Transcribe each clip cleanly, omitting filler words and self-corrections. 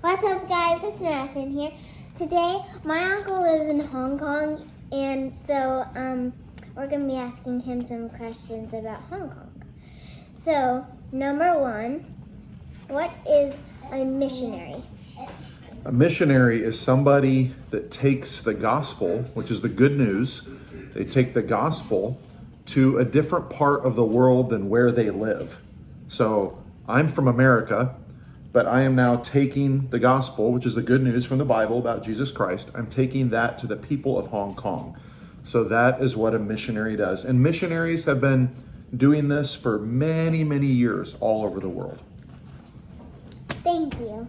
What's up, guys? It's Madison here. Today, my uncle lives in Hong Kong, and so we're going to be asking him some questions about Hong Kong. So, number one, what is a missionary? A missionary is somebody that takes the gospel, which is the good news. They take the gospel to a different part of the world than where they live. So I'm from America, but I am now taking the gospel, which is the good news from the Bible about Jesus Christ. I'm taking that to the people of Hong Kong. So that is what a missionary does. And missionaries have been doing this for many, many years all over the world. Thank you.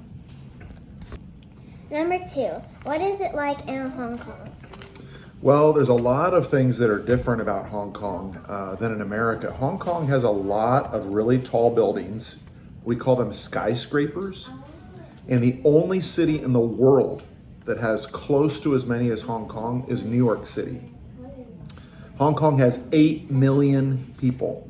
Number two, what is it like in Hong Kong? Well, there's a lot of things that are different about Hong Kong than in America. Hong Kong has a lot of really tall buildings. We call them skyscrapers. And the only city in the world that has close to as many as Hong Kong is New York City. Hong Kong has 8 million people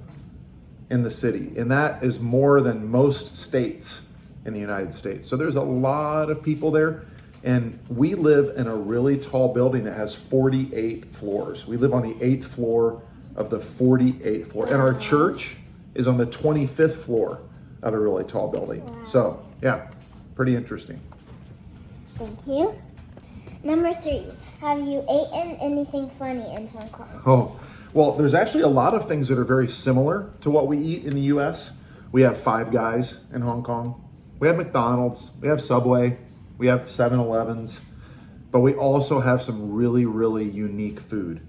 in the city, and that is more than most states in the United States. So there's a lot of people there, and we live in a really tall building that has 48 floors. We live on the 8th floor of the 48th floor, and our church is on the 25th floor of a really tall building. Wow. So yeah, pretty interesting. Thank you. Number three, have you eaten anything funny in Hong Kong? Oh, well, there's actually a lot of things that are very similar to what we eat in the US. We have Five Guys in Hong Kong. We have McDonald's, we have Subway, we have 7-Elevens, but we also have some really, really unique food.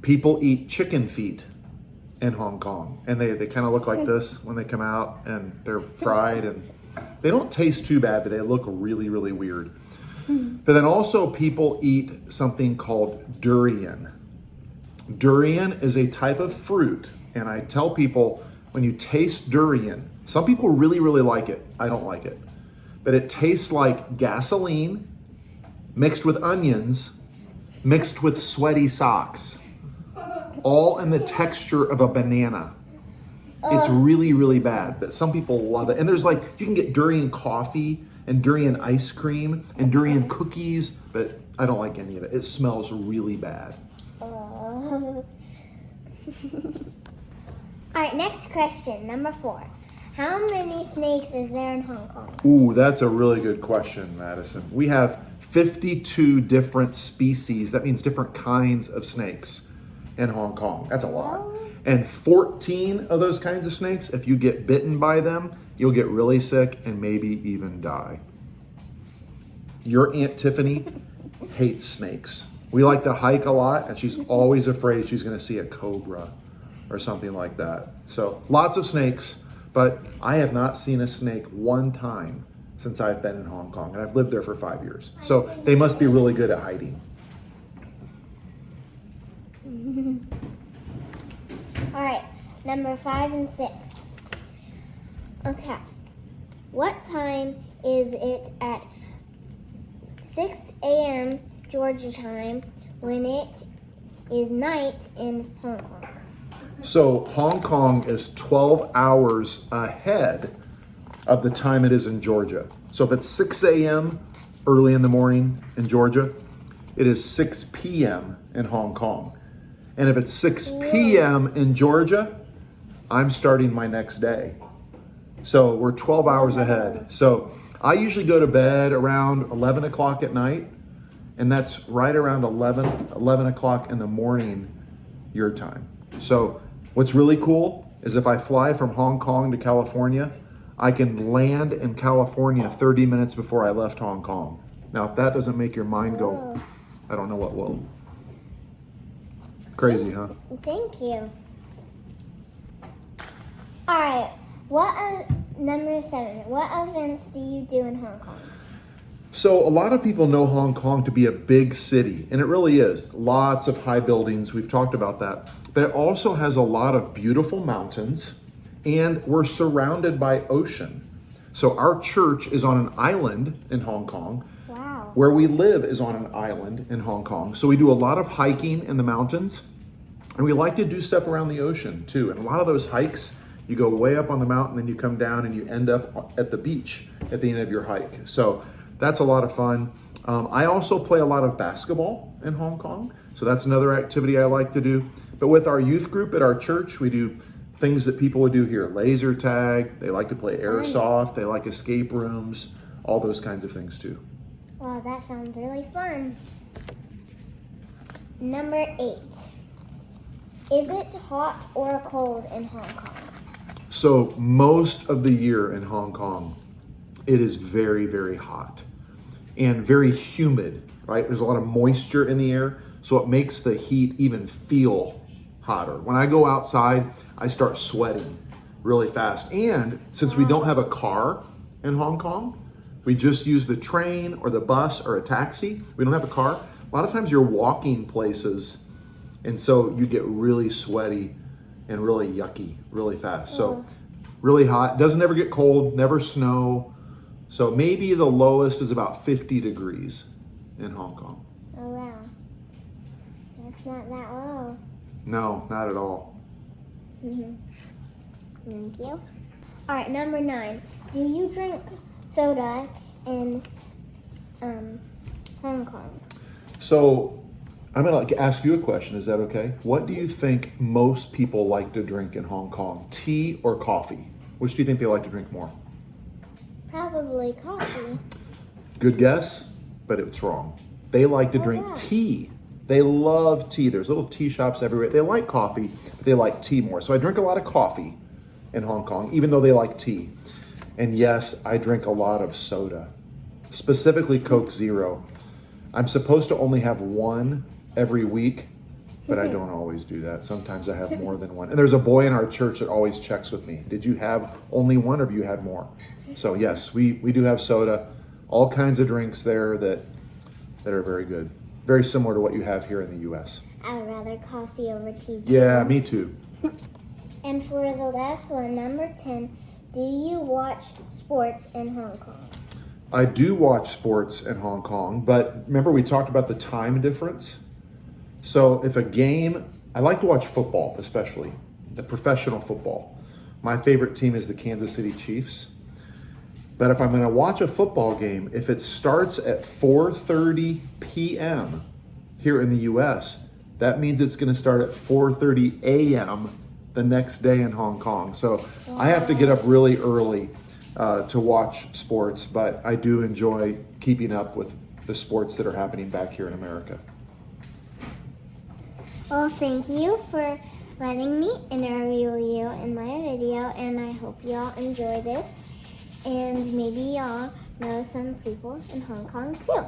People eat chicken feet in Hong Kong, and they kind of look like this when they come out, and they're fried, and they don't taste too bad, but they look really, really weird. But then also people eat something called durian. Durian is a type of fruit, and I tell people when you taste durian, some people really, really like it. I don't like it. But it tastes like gasoline mixed with onions, mixed with sweaty socks, all in the texture of a banana. It's really, really bad, but some people love it. And there's like, you can get durian coffee and durian ice cream and durian cookies, but I don't like any of it. It smells really bad. All right, next question, number four. How many snakes is there in Hong Kong? Ooh, that's a really good question, Madison. We have 52 different species. That means different kinds of snakes in Hong Kong. That's a lot. And 14 of those kinds of snakes, if you get bitten by them, you'll get really sick and maybe even die. Your Aunt Tiffany hates snakes. We like to hike a lot, and she's always afraid she's going to see a cobra or something like that. So lots of snakes, but I have not seen a snake one time since I've been in Hong Kong, and I've lived there for 5 years. So they must be really good at hiding. All right, number 5 and 6. Okay, what time is it at 6 a.m. Georgia time when it is night in Hong Kong? So Hong Kong is 12 hours ahead of the time it is in Georgia. So if it's 6 a.m. early in the morning in Georgia, it is 6 p.m. in Hong Kong. And if it's 6 p.m. in Georgia, I'm starting my next day. So we're 12 hours ahead. So I usually go to bed around 11 o'clock at night, and that's right around 11 o'clock in the morning, your time. So what's really cool is if I fly from Hong Kong to California, I can land in California 30 minutes before I left Hong Kong. Now, if that doesn't make your mind go, I don't know what will. Crazy, huh? Thank you. All right, number 7, what events do you do in Hong Kong? So a lot of people know Hong Kong to be a big city, and it really is. Lots of high buildings, we've talked about that. But it also has a lot of beautiful mountains, and we're surrounded by ocean. So our church is on an island in Hong Kong. Wow. Where we live is on an island in Hong Kong. So we do a lot of hiking in the mountains, and we like to do stuff around the ocean too. And a lot of those hikes You go way up on the mountain, then you come down and you end up at the beach at the end of your hike. So that's a lot of fun. I also play a lot of basketball in Hong Kong. So that's another activity I like to do. But with our youth group at our church, we do things that people would do here. Laser tag, they like to play airsoft, they like escape rooms, all those kinds of things too. Wow, that sounds really fun. Number 8. Is it hot or cold in Hong Kong? So most of the year in Hong Kong, it is very, very hot and very humid, right? There's a lot of moisture in the air, so it makes the heat even feel hotter. When I go outside, I start sweating really fast. And since we don't have a car in Hong Kong, we just use the train or the bus or a taxi. We don't have a car. A lot of times you're walking places, and so you get really sweaty and really yucky really fast. So really hot. Doesn't ever get cold, never snow. So maybe the lowest is about 50 degrees in Hong Kong. Oh, wow. That's not that low. No, not at all. Thank you. All right, number 9. Do you drink soda in Hong Kong? So I'm going to ask you a question. Is that okay? What do you think most people like to drink in Hong Kong? Tea or coffee? Which do you think they like to drink more? Probably coffee. Good guess, but it's wrong. They like to drink wow. tea. They love tea. There's little tea shops everywhere. They like coffee, but they like tea more. So I drink a lot of coffee in Hong Kong, even though they like tea. And yes, I drink a lot of soda, specifically Coke Zero. I'm supposed to only have one every week, but I don't always do that. Sometimes I have more than one. And there's a boy in our church that always checks with me. Did you have only one or have you had more? So yes, we do have soda, all kinds of drinks there that are very good. Very similar to what you have here in the U.S. I would rather coffee over tea. Yeah, me too. And for the last one, number 10, do you watch sports in Hong Kong? I do watch sports in Hong Kong, but remember we talked about the time difference? So if a game, I like to watch football, especially the professional football. My favorite team is the Kansas City Chiefs. But if I'm going to watch a football game, if it starts at 4:30 p.m. here in the U.S., that means it's going to start at 4:30 a.m. the next day in Hong Kong. So I have to get up really early to watch sports, but I do enjoy keeping up with the sports that are happening back here in America. Well, thank you for letting me interview you in my video, and I hope y'all enjoy this. And maybe y'all know some people in Hong Kong too.